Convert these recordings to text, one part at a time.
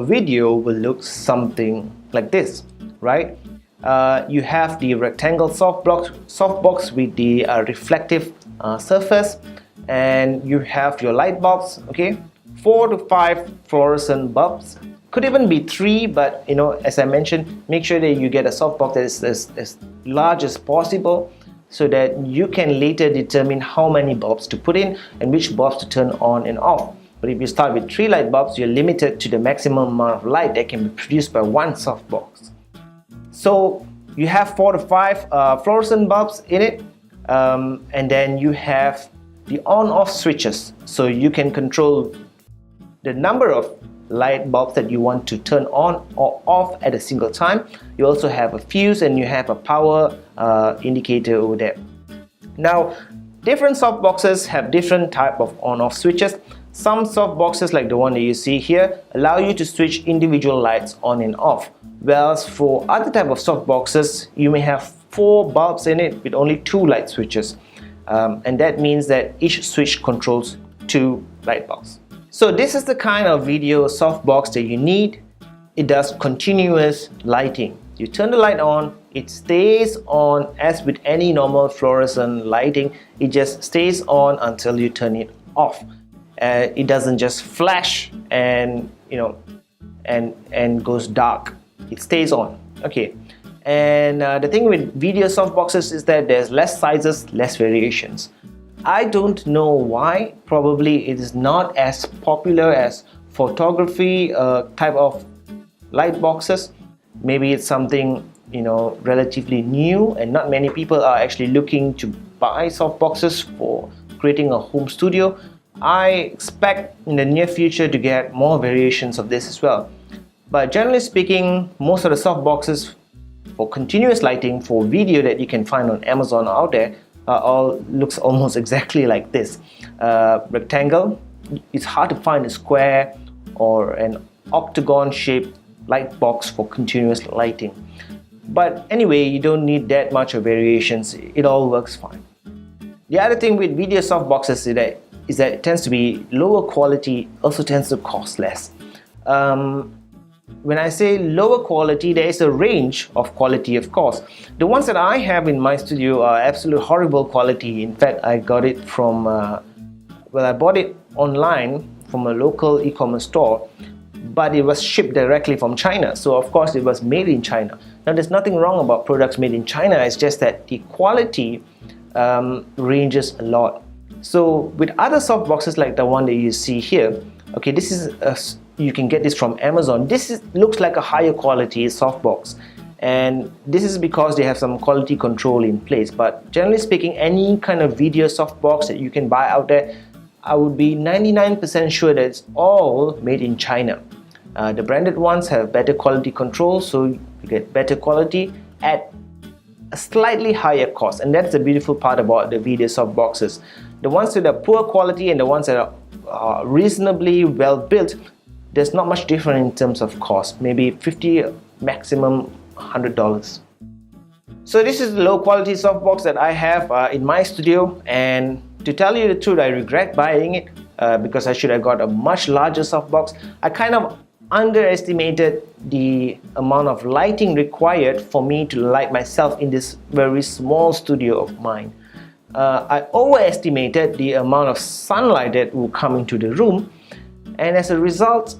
Video will look something like this, right? You have the rectangle softbox with the reflective surface, and you have your light bulbs. Okay, 4 to 5 fluorescent bulbs, could even be 3, but as I mentioned, make sure that you get a softbox that is as large as possible, so that you can later determine how many bulbs to put in and which bulbs to turn on and off. But if you start with 3 light bulbs, you're limited to the maximum amount of light that can be produced by one softbox. So you have 4 to 5 fluorescent bulbs in it, and then you have the on-off switches, so you can control the number of light bulbs that you want to turn on or off at a single time. You also have a fuse and you have a power indicator over there. Now, different softboxes have different type of on-off switches. Some softboxes, like the one that you see here, allow you to switch individual lights on and off, whereas for other type of softboxes, you may have 4 bulbs in it with only 2 light switches, and that means that each switch controls 2 light bulbs. So this is the kind of video softbox that you need. It does continuous lighting. You turn the light on, it stays on. As with any normal fluorescent lighting, it just stays on until you turn it off. It doesn't just flash and and goes dark. It stays on. Okay, and the thing with video softboxes is that there's less sizes, less variations. I don't know why. Probably it is not as popular as photography type of light boxes. Maybe it's something relatively new, and not many people are actually looking to buy softboxes for creating a home studio. I expect in the near future to get more variations of this as well. But generally speaking, most of the softboxes for continuous lighting for video that you can find on Amazon or out there all looks almost exactly like this. Rectangle. It's hard to find a square or an octagon shaped light box for continuous lighting. But anyway, you don't need that much of variations. It all works fine. The other thing with video softboxes is that it tends to be lower quality, also tends to cost less. When I say lower quality, there is a range of quality, of course. The ones that I have in my studio are absolute horrible quality. In fact, I got it from, I bought it online from a local e-commerce store, but it was shipped directly from China. So of course it was made in China. Now there's nothing wrong about products made in China, it's just that the quality ranges a lot. So with other softboxes like the one that you see here, okay, this is you can get this from Amazon. This looks like a higher quality softbox, and this is because they have some quality control in place. But generally speaking, any kind of video softbox that you can buy out there, I would be 99% sure that it's all made in China. The branded ones have better quality control, so you get better quality at a slightly higher cost, and that's the beautiful part about the video softboxes. The ones that are poor quality and the ones that are reasonably well built, there's not much difference in terms of cost, maybe $50, maximum $100. So this is the low quality softbox that I have in my studio, and to tell you the truth, I regret buying it because I should have got a much larger softbox. I kind of underestimated the amount of lighting required for me to light myself in this very small studio of mine. I overestimated the amount of sunlight that will come into the room, and as a result,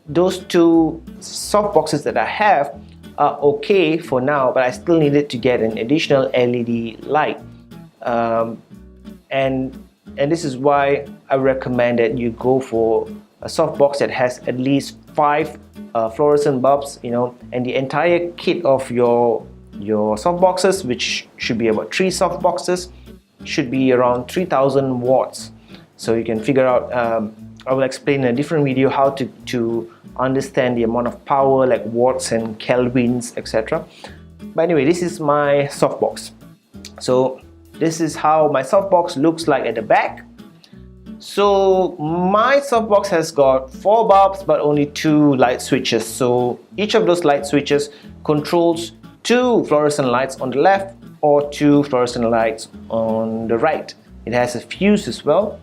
those 2 softboxes that I have are okay for now, but I still needed to get an additional LED light. And this is why I recommend that you go for a softbox that has at least 5 fluorescent bulbs, and the entire kit of your softboxes, which should be about 3 softboxes, should be around 3000 watts. So you can figure out, I will explain in a different video how to understand the amount of power, like watts and kelvins, etc. But anyway, this is my softbox. So this is how my softbox looks like at the back. So my softbox has got 4 bulbs but only 2 light switches. So each of those light switches controls 2 fluorescent lights on the left or 2 fluorescent lights on the right. It has a fuse as well.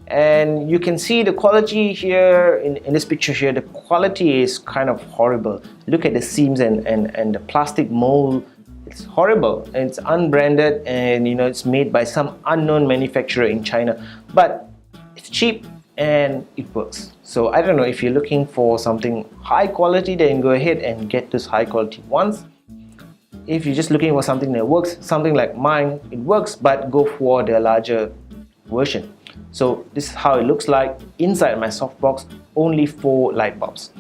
And you can see the quality here in this picture here. The quality is kind of horrible. Look at the seams and the plastic mold. It's horrible. It's unbranded, and it's made by some unknown manufacturer in China, but it's cheap and it works. So I don't know, if you're looking for something high quality, then go ahead and get those high quality ones. If you're just looking for something that works, something like mine, it works, but go for the larger version. So this is how it looks like inside my softbox. Only 4 light bulbs,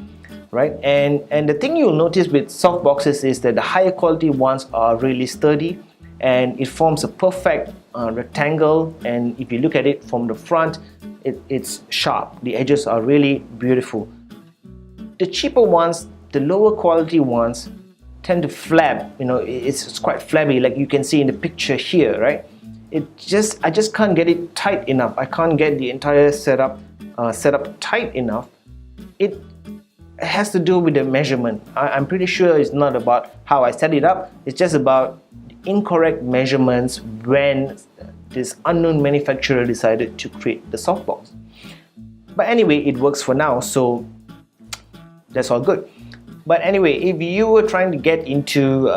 right? And the thing you'll notice with softboxes is that the higher quality ones are really sturdy, and it forms a perfect rectangle. And if you look at it from the front, it's sharp. The edges are really beautiful. The cheaper ones, the lower quality ones, tend to flab. It's quite flabby, like you can see in the picture here, right? I just can't get it tight enough. I can't get the entire setup tight enough. It has to do with the measurement. I'm pretty sure it's not about how I set it up. It's just about incorrect measurements when this unknown manufacturer decided to create the softbox. But anyway, it works for now, so that's all good. But anyway, if you were trying to get into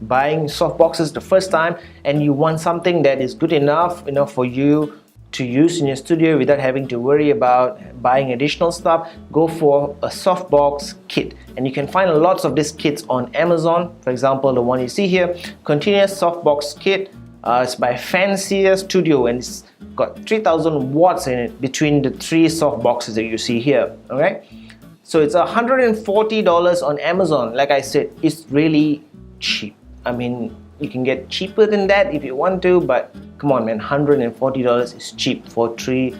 buying softboxes the first time, and you want something that is good enough, for you to use in your studio without having to worry about buying additional stuff, go for a softbox kit. And you can find lots of these kits on Amazon. For example, the one you see here, Continuous Softbox Kit. It's by Fancier Studio, and it's got 3000 watts in it between the 3 softboxes that you see here. Alright, so it's $140 on Amazon. Like I said, it's really cheap. I mean, you can get cheaper than that if you want to, but come on man, $140 is cheap for 3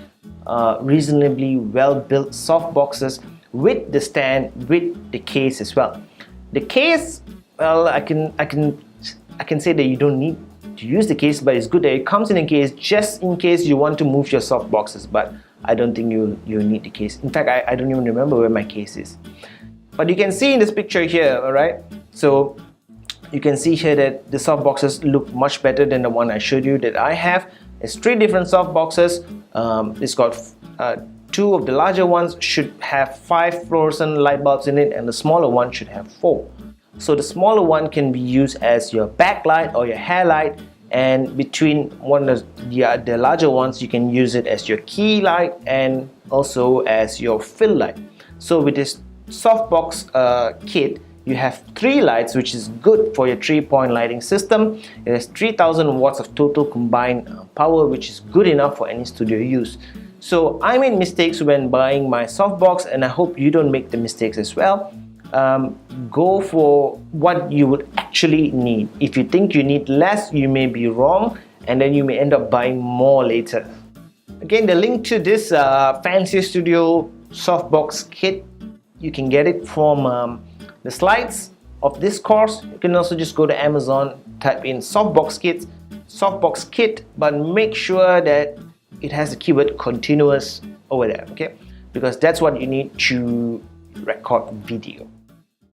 reasonably well-built softboxes with the stand, with the case as well. The case, well, I can say that you don't need to use the case, but it's good that it comes in a case just in case you want to move your softboxes. But I don't think you need the case. In fact, I don't even remember where my case is. But you can see in this picture here, alright? So you can see here that the softboxes look much better than the one I showed you that I have. It's 3 different softboxes. It's got 2 of the larger ones should have 5 fluorescent light bulbs in it, and the smaller one should have 4. So the smaller one can be used as your backlight or your hair light, and between one of the larger ones you can use it as your key light and also as your fill light. So with this softbox kit, you have 3 lights, which is good for your 3-point lighting system. It has 3000 watts of total combined power, which is good enough for any studio use. So I made mistakes when buying my softbox, and I hope you don't make the mistakes as well. Go for what you would actually need. If you think you need less, you may be wrong, and then you may end up buying more later. Again, the link to this Fancier Studio softbox kit, you can get it from the slides of this course. You can also just go to Amazon, type in softbox kit, but make sure that it has the keyword continuous over there, okay? Because that's what you need to record video.